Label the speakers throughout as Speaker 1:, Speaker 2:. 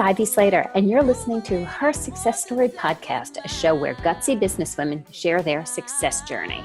Speaker 1: Ivy Slater, and you're listening to Her Success Story Podcast, a show where gutsy businesswomen share their success journey.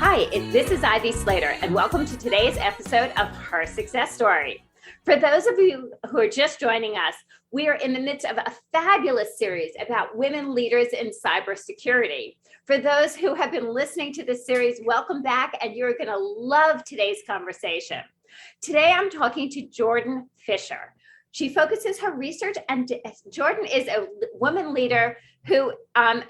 Speaker 1: Hi, this is Ivy Slater, and welcome to today's episode of Her Success Story. For those of you who are just joining us, we are in the midst of a fabulous series about women leaders in cybersecurity. For those who have been listening to this series, welcome back, and you're going to love today's conversation. Today, I'm talking to Jordan Fischer. She focuses her research, and Jordan is a woman leader who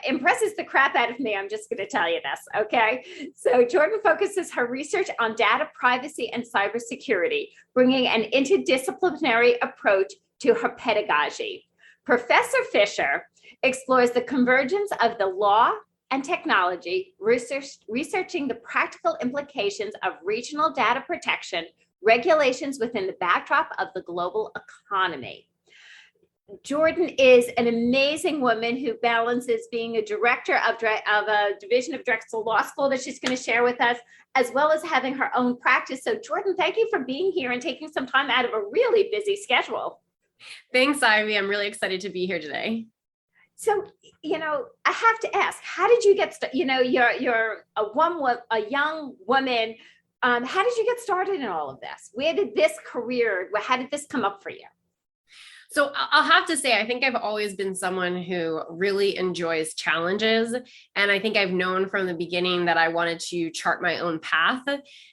Speaker 1: impresses the crap out of me. I'm just going to tell you this, okay? So Jordan focuses her research on data privacy and cybersecurity, bringing an interdisciplinary approach to her pedagogy. Professor Fischer explores the convergence of the law and technology, researching the practical implications of regional data protection regulations within the backdrop of the global economy. Jordan is an amazing woman who balances being a director of a division of Drexel Law School that she's going to share with us, as well as having her own practice. So Jordan, thank you for being here and taking some time out of a really busy schedule.
Speaker 2: Thanks, Ivy. I'm really excited to be here today.
Speaker 1: So, I have to ask, how did you get started? You're a young woman. How did you get started in all of this? Where did this career, how did this come up for you?
Speaker 2: So I'll have to say, I think I've always been someone who really enjoys challenges. And I think I've known from the beginning that I wanted to chart my own path,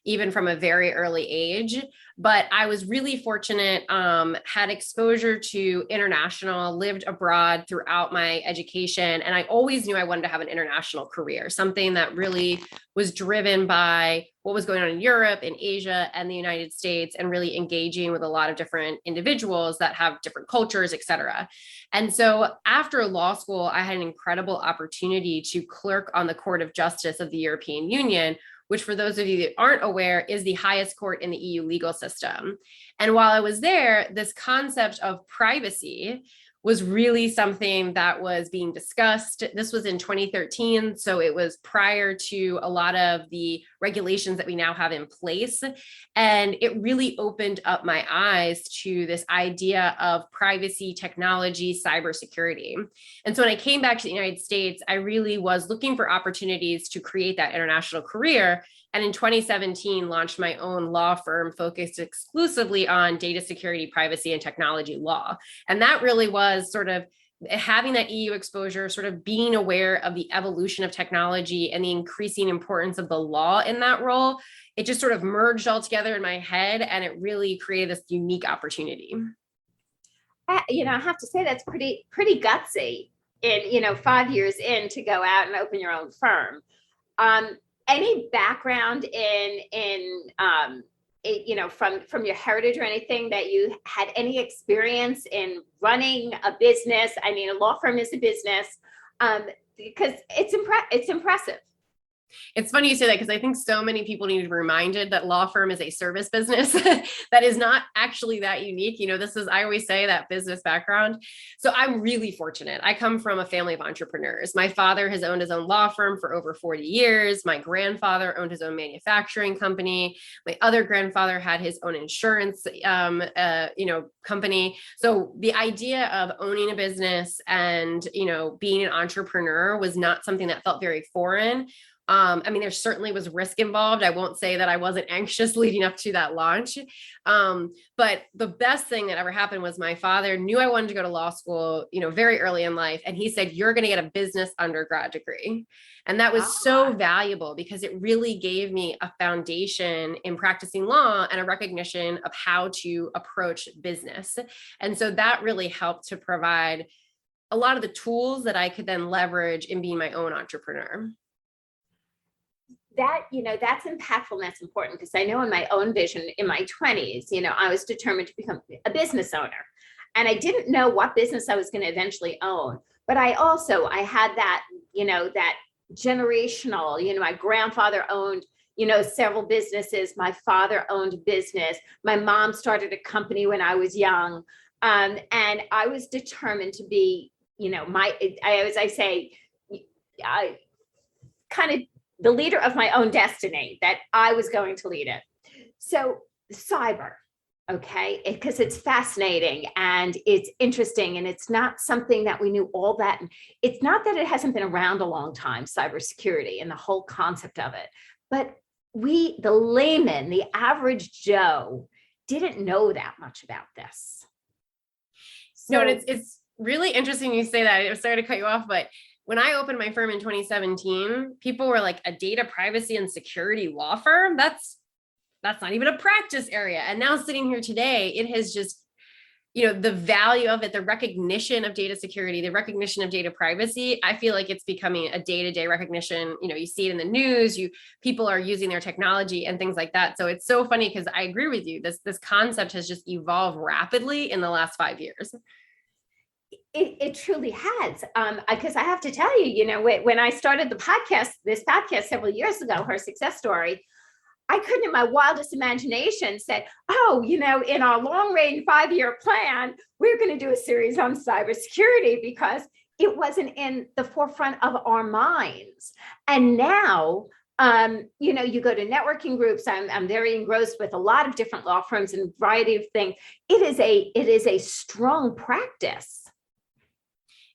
Speaker 2: even from a very early age. But I was really fortunate, had exposure to international, lived abroad throughout my education. And I always knew I wanted to have an international career, something that really was driven by what was going on in Europe, in Asia, and the United States, and really engaging with a lot of different individuals that have different cultures, et cetera. And so after law school, I had an incredible opportunity to clerk on the Court of Justice of the European Union, which for those of you that aren't aware is the highest court in the EU legal system. And while I was there, this concept of privacy was really something that was being discussed. This was in 2013, so it was prior to a lot of the regulations that we now have in place. And it really opened up my eyes to this idea of privacy, technology, cybersecurity. And so when I came back to the United States, I really was looking for opportunities to create that international career. And in 2017, launched my own law firm focused exclusively on data security, privacy, and technology law. And that really was sort of having that EU exposure, sort of being aware of the evolution of technology and the increasing importance of the law in that role. It just sort of merged all together in my head, and it really created this unique opportunity.
Speaker 1: I have to say that's pretty gutsy in 5 years in to go out and open your own firm. Any background from your heritage or anything that you had any experience in running a business? I mean, a law firm is a business, because it's impressive.
Speaker 2: It's funny you say that, because I think so many people need to be reminded that law firm is a service business that is not actually that unique. I always say that business background. So I'm really fortunate. I come from a family of entrepreneurs. My father has owned his own law firm for over 40 years. My grandfather owned his own manufacturing company. My other grandfather had his own insurance, company. So the idea of owning a business and, being an entrepreneur was not something that felt very foreign. There certainly was risk involved. I won't say that I wasn't anxious leading up to that launch. But the best thing that ever happened was my father knew I wanted to go to law school, very early in life. And he said, "You're going to get a business undergrad degree." And that was so valuable, because it really gave me a foundation in practicing law and a recognition of how to approach business. And so that really helped to provide a lot of the tools that I could then leverage in being my own entrepreneur.
Speaker 1: That's impactful, and that's important, because I know in my own vision in my 20s, I was determined to become a business owner, and I didn't know what business I was going to eventually own. But I had that, that generational, my grandfather owned, several businesses. My father owned a business. My mom started a company when I was young. And I was determined to be, I kind of the leader of my own destiny, that I was going to lead it. So cyber, okay, because it's fascinating and it's interesting, and it's not something that we knew all that. It's not that it hasn't been around a long time, cybersecurity and the whole concept of it, but we, the layman, the average Joe, didn't know that much about this.
Speaker 2: So, no, it's really interesting you say that. I'm sorry to cut you off, but when I opened my firm in 2017, people were like, a data privacy and security law firm? That's not even a practice area. And now sitting here today, it has just, the value of it, the recognition of data security, the recognition of data privacy, I feel like it's becoming a day-to-day recognition. You see it in the news, people are using their technology and things like that. So it's so funny because I agree with you. This concept has just evolved rapidly in the last 5 years.
Speaker 1: It truly has. Because I have to tell you, when I started this podcast several years ago, Her Success Story, I couldn't in my wildest imagination say, in our long range 5-year plan, we're going to do a series on cybersecurity, because it wasn't in the forefront of our minds. And now, you go to networking groups. I'm very engrossed with a lot of different law firms and a variety of things. It is a strong practice.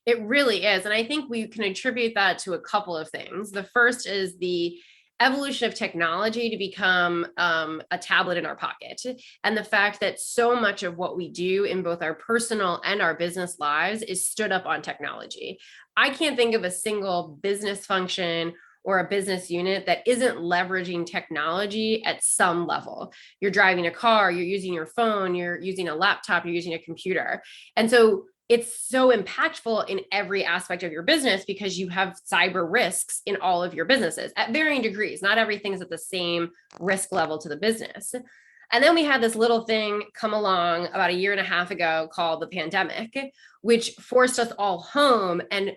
Speaker 2: It really is. And I think we can attribute that to a couple of things. The first is the evolution of technology to become a tablet in our pocket. And the fact that so much of what we do in both our personal and our business lives is stood up on technology. I can't think of a single business function or a business unit that isn't leveraging technology at some level. You're driving a car, you're using your phone, you're using a laptop, you're using a computer. And so it's so impactful in every aspect of your business, because you have cyber risks in all of your businesses at varying degrees. Not everything's at the same risk level to the business. And then we had this little thing come along about 1.5 years ago called the pandemic, which forced us all home and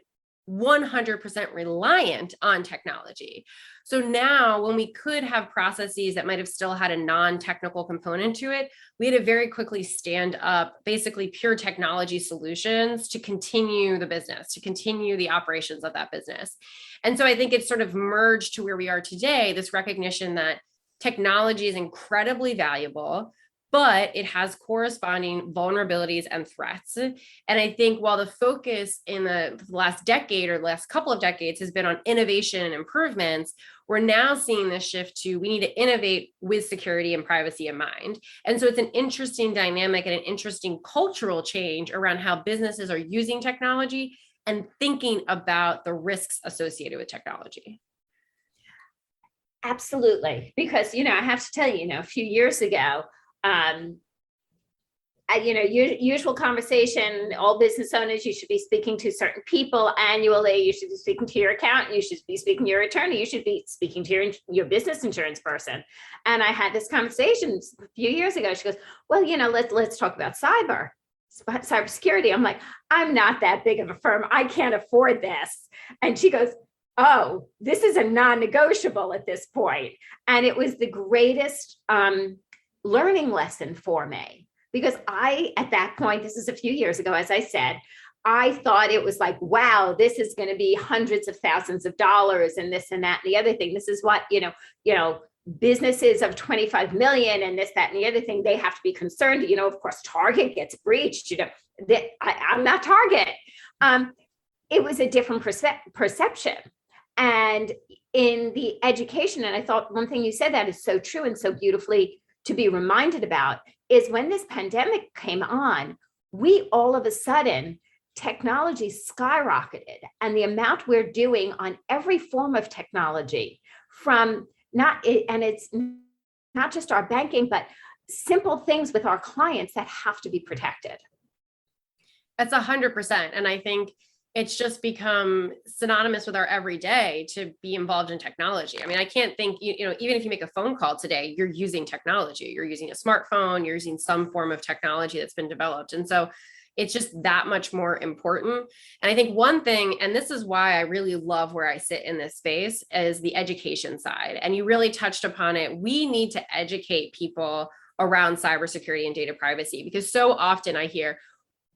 Speaker 2: 100% reliant on technology. So now when we could have processes that might have still had a non-technical component to it, we had to very quickly stand up basically pure technology solutions to continue the business, to continue the operations of that business. And so I think it's sort of merged to where we are today, this recognition that technology is incredibly valuable, but it has corresponding vulnerabilities and threats. And I think while the focus in the last decade or last couple of decades has been on innovation and improvements, we're now seeing this shift to, we need to innovate with security and privacy in mind. And so it's an interesting dynamic and an interesting cultural change around how businesses are using technology and thinking about the risks associated with technology.
Speaker 1: Absolutely. Because, I have to tell you, a few years ago, usual conversation, all business owners, you should be speaking to certain people annually. You should be speaking to your accountant. You should be speaking to your attorney. You should be speaking to your business insurance person. And I had this conversation a few years ago. She goes, well, let's talk about cybersecurity. I'm like, I'm not that big of a firm. I can't afford this. And she goes, oh, this is a non-negotiable at this point. And it was the greatest learning lesson for me, because at that point, this is a few years ago, as I said, I thought it was like, wow, this is going to be hundreds of thousands of dollars and this and that and the other thing. This is what, businesses of 25 million and this, that, and the other thing, they have to be concerned. Of course, Target gets breached, I'm not Target. It was a different perception. And in the education, and I thought one thing you said that is so true and so beautifully to be reminded about, is when this pandemic came on, we all of a sudden, technology skyrocketed, and the amount we're doing on every form of technology, it's not just our banking, but simple things with our clients that have to be protected.
Speaker 2: That's 100%. And I think it's just become synonymous with our everyday to be involved in technology. I mean, I can't think, even if you make a phone call today, you're using technology, you're using a smartphone, you're using some form of technology that's been developed. And so it's just that much more important. And I think one thing, and this is why I really love where I sit in this space, is the education side. And you really touched upon it. We need to educate people around cybersecurity and data privacy, because so often I hear,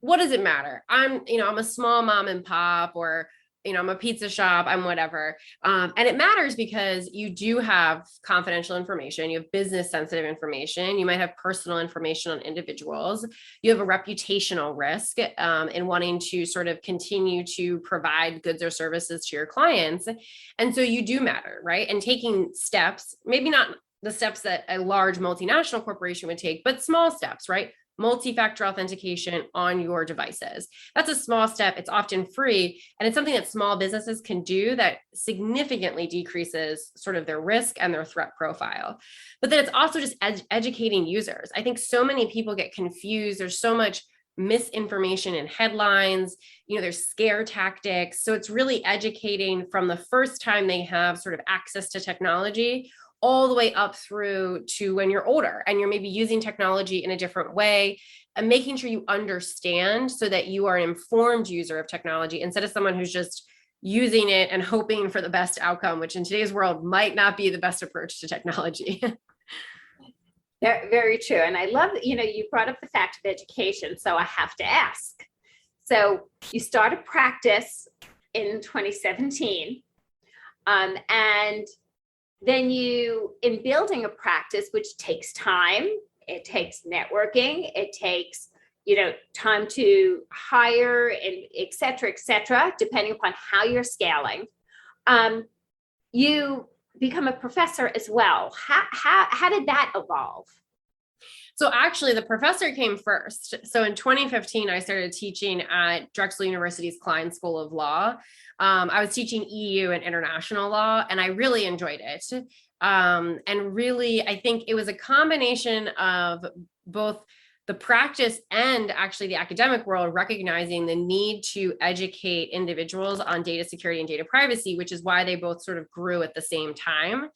Speaker 2: what does it matter? I'm a small mom and pop, or, I'm a pizza shop, I'm whatever. And it matters because you do have confidential information, you have business sensitive information, you might have personal information on individuals, you have a reputational risk in wanting to sort of continue to provide goods or services to your clients. And so you do matter, right? And taking steps, maybe not the steps that a large multinational corporation would take, but small steps, right? Multi-factor authentication on your devices. That's a small step. It's often free. And it's something that small businesses can do that significantly decreases sort of their risk and their threat profile. But then it's also just educating users. I think so many people get confused. There's so much misinformation in headlines, there's scare tactics. So it's really educating from the first time they have sort of access to technology all the way up through to when you're older and you're maybe using technology in a different way, and making sure you understand so that you are an informed user of technology instead of someone who's just using it and hoping for the best outcome, which in today's world might not be the best approach to technology.
Speaker 1: Very true. And I love that, you brought up the fact of education. So I have to ask. So you started practice in 2017, and then in building a practice, which takes time, it takes networking, it takes, time to hire and et cetera, depending upon how you're scaling. You become a professor as well. How did that evolve?
Speaker 2: So actually the professor came first. So in 2015, I started teaching at Drexel University's Klein School of Law. I was teaching EU and international law, and I really enjoyed it. And really, I think it was a combination of both the practice and actually the academic world recognizing the need to educate individuals on data security and data privacy, which is why they both sort of grew at the same time.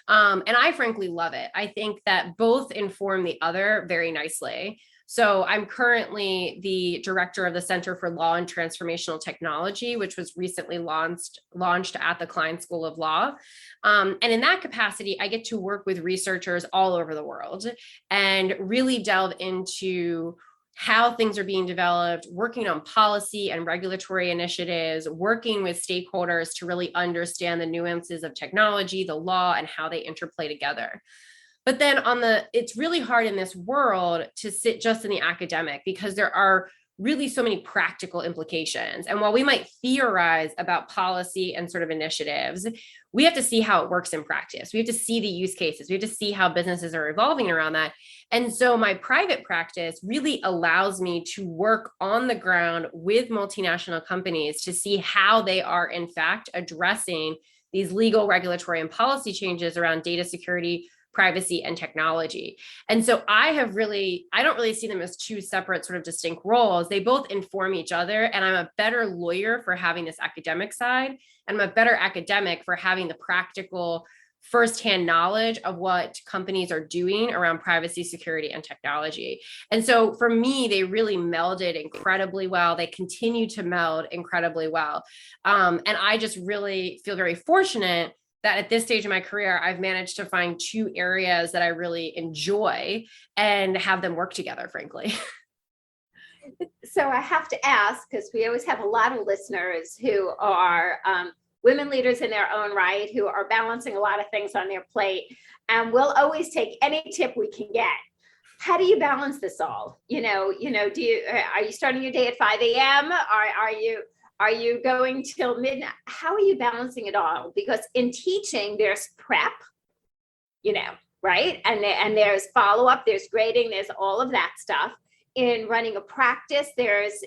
Speaker 2: And I frankly love it. I think that both inform the other very nicely. So I'm currently the director of the Center for Law and Transformational Technology, which was recently launched at the Klein School of Law. And in that capacity, I get to work with researchers all over the world and really delve into how things are being developed, working on policy and regulatory initiatives, working with stakeholders to really understand the nuances of technology, the law, and how they interplay together. But then it's really hard in this world to sit just in the academic because there are really so many practical implications. And while we might theorize about policy and sort of initiatives, we have to see how it works in practice. We have to see the use cases. We have to see how businesses are evolving around that. And so my private practice really allows me to work on the ground with multinational companies to see how they are in fact addressing these legal, regulatory, and policy changes around data security, privacy, and technology. And so I don't really see them as two separate sort of distinct roles. They both inform each other, and I'm a better lawyer for having this academic side, and I'm a better academic for having the practical firsthand knowledge of what companies are doing around privacy, security, and technology. And so for me, they really melded incredibly well. They continue to meld incredibly well. And I just really feel very fortunate that at this stage of my career, I've managed to find two areas that I really enjoy and have them work together, frankly.
Speaker 1: So I have to ask, because we always have a lot of listeners who are women leaders in their own right, who are balancing a lot of things on their plate, and we'll always take any tip we can get. How do you balance this all? Are you starting your day at 5 a.m.? Are you going till midnight? How are you balancing it all? Because in teaching, there's prep, right? And there's follow-up, there's grading, there's all of that stuff. In running a practice, there's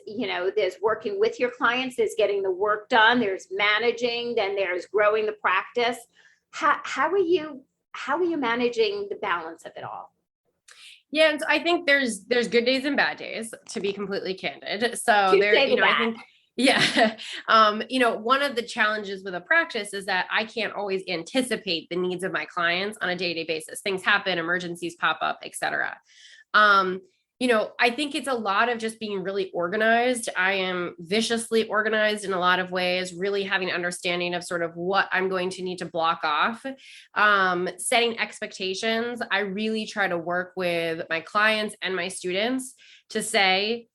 Speaker 1: working with your clients, there's getting the work done, there's managing, then there's growing the practice. How are you managing the balance of it all?
Speaker 2: Yeah, and so I think there's good days and bad days, to be completely candid. So there, I think. Yeah. One of the challenges with a practice is that I can't always anticipate the needs of my clients on a day-to-day basis. Things happen, emergencies pop up, et cetera. I think it's a lot of just being really organized. I am viciously organized in a lot of ways, really having an understanding of sort of what I'm going to need to block off, setting expectations. I really try to work with my clients and my students to say,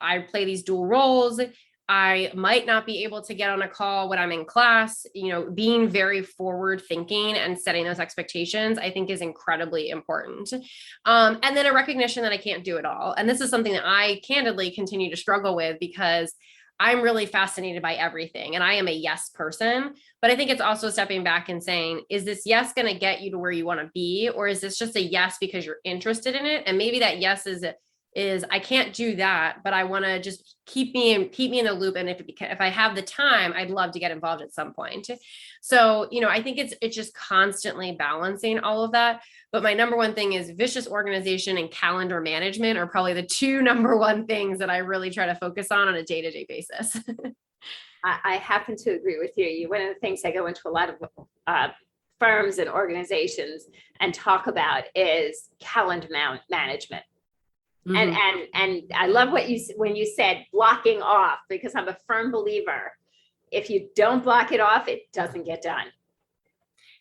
Speaker 2: I play these dual roles. I might not be able to get on a call when I'm in class. Being very forward thinking and setting those expectations, I think, is incredibly important. And then a recognition that I can't do it all. And this is something that I candidly continue to struggle with, because I'm really fascinated by everything and I am a yes person, but I think it's also stepping back and saying, is this yes going to get you to where you want to be? Or is this just a yes because you're interested in it? And maybe that yes is I can't do that, but I want to just keep me in the loop. And if I have the time, I'd love to get involved at some point. So, I think it's just constantly balancing all of that. But my number one thing is vicious organization and calendar management are probably the two number one things that I really try to focus on a day-to-day basis.
Speaker 1: I happen to agree with you. One of the things I go into a lot of firms and organizations and talk about is calendar management. Mm-hmm. And I love when you said blocking off, because I'm a firm believer. If you don't block it off, it doesn't get done.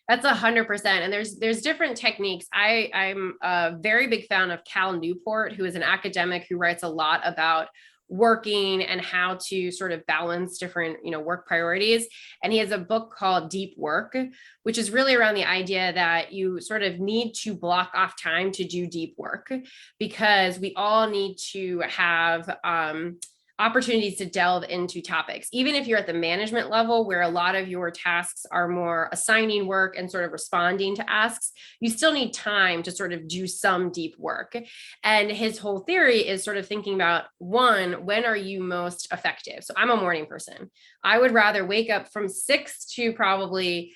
Speaker 2: That's 100%. And there's different techniques. I'm a very big fan of Cal Newport, who is an academic who writes a lot about working and how to sort of balance different, work priorities. And he has a book called Deep Work, which is really around the idea that you sort of need to block off time to do deep work, because we all need to have opportunities to delve into topics. Even if you're at the management level, where a lot of your tasks are more assigning work and sort of responding to asks, you still need time to sort of do some deep work. And his whole theory is sort of thinking about, one, when are you most effective? So I'm a morning person. I would rather wake up from 6 to probably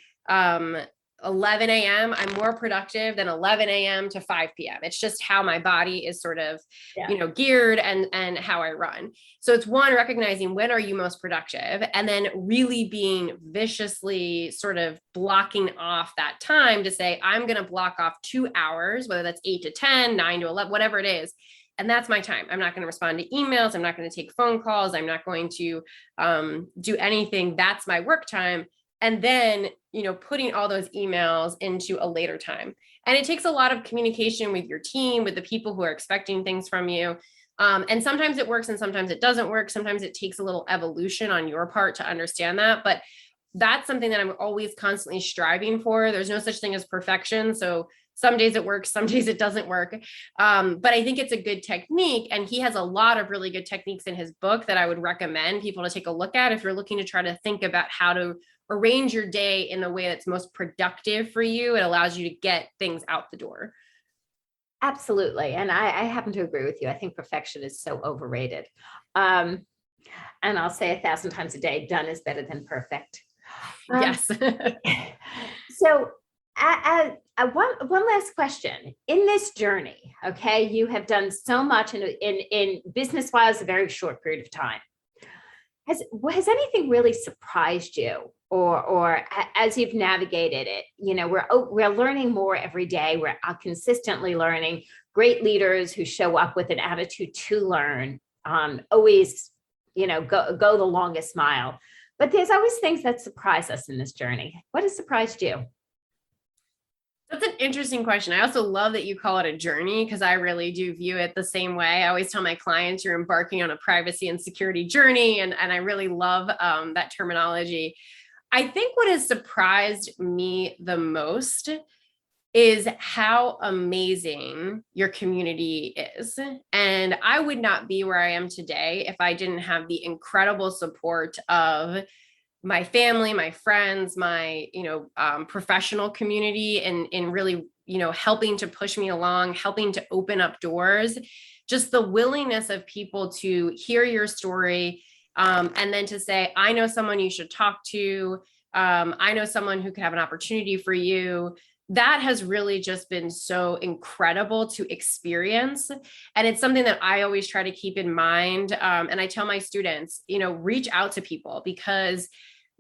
Speaker 2: 11 a.m. I'm more productive than 11 a.m. to 5 p.m. It's just how my body is sort of, geared and how I run. So it's one, recognizing when are you most productive, and then really being viciously sort of blocking off that time to say, I'm going to block off 2 hours, whether that's 8 to 10, 9 to 11, whatever it is. And that's my time. I'm not going to respond to emails. I'm not going to take phone calls. I'm not going to do anything. That's my work time. And then, putting all those emails into a later time. And it takes a lot of communication with your team, with the people who are expecting things from you. And sometimes it works and sometimes it doesn't work. Sometimes it takes a little evolution on your part to understand that. But that's something that I'm always constantly striving for. There's no such thing as perfection. So some days it works, some days it doesn't work. But I think it's a good technique. And he has a lot of really good techniques in his book that I would recommend people to take a look at if you're looking to try to think about how to arrange your day in a way that's most productive for you. It allows you to get things out the door.
Speaker 1: Absolutely. And I happen to agree with you. I think perfection is so overrated. And I'll say 1,000 times a day, done is better than perfect.
Speaker 2: Yes.
Speaker 1: So one last question. In this journey, okay, you have done so much in business-wise, a very short period of time. Has anything really surprised you, or as you've navigated it? We're learning more every day. We're consistently learning. Great leaders who show up with an attitude to learn, always, go the longest mile. But there's always things that surprise us in this journey. What has surprised you?
Speaker 2: That's an interesting question. I also love that you call it a journey, because I really do view it the same way. I always tell my clients you're embarking on a privacy and security journey. And I really love that terminology. I think what has surprised me the most is how amazing your community is. And I would not be where I am today if I didn't have the incredible support of my family, my friends, my, professional community, and really, helping to push me along, helping to open up doors, just the willingness of people to hear your story. And then to say, I know someone you should talk to. I know someone who could have an opportunity for you. That has really just been so incredible to experience. And it's something that I always try to keep in mind. And I tell my students, reach out to people, because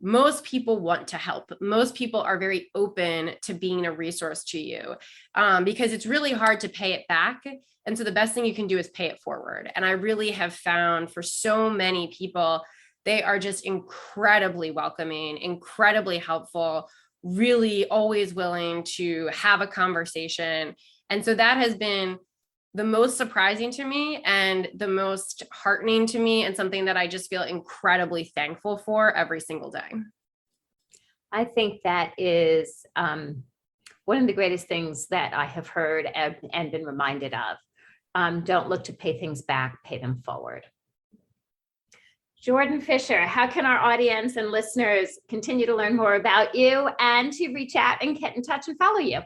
Speaker 2: most people want to help. Most people are very open to being a resource to you, because it's really hard to pay it back. And so the best thing you can do is pay it forward. And I really have found for so many people, they are just incredibly welcoming, incredibly helpful, really always willing to have a conversation. And so that has been the most surprising to me and the most heartening to me, and something that I just feel incredibly thankful for every single day.
Speaker 1: I think that is one of the greatest things that I have heard and been reminded of. Don't look to pay things back, pay them forward. Jordan Fischer, how can our audience and listeners continue to learn more about you and to reach out and get in touch and follow you?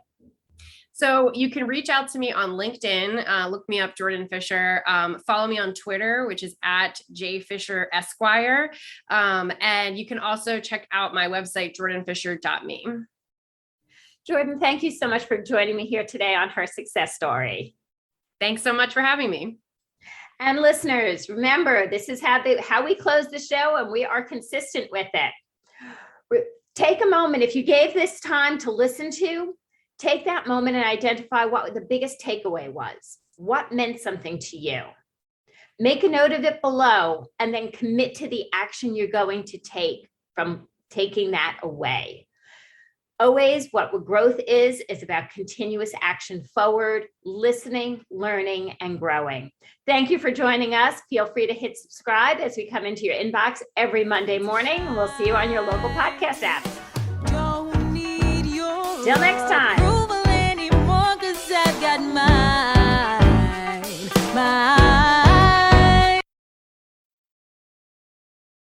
Speaker 2: So you can reach out to me on LinkedIn, look me up, Jordan Fischer, follow me on Twitter, which is at JFischer Esquire. And you can also check out my website, jordanfischer.me.
Speaker 1: Jordan, thank you so much for joining me here today on Her Success Story.
Speaker 2: Thanks so much for having me.
Speaker 1: And listeners, remember, this is how we close the show, and we are consistent with it. Take a moment. If you gave this time to listen to, take that moment and identify what the biggest takeaway was. What meant something to you? Make a note of it below, and then commit to the action you're going to take from taking that away. Always, what growth is about continuous action forward, listening, learning, and growing. Thank you for joining us. Feel free to hit subscribe as we come into your inbox every Monday morning. And we'll see you on your local podcast app. Till next time.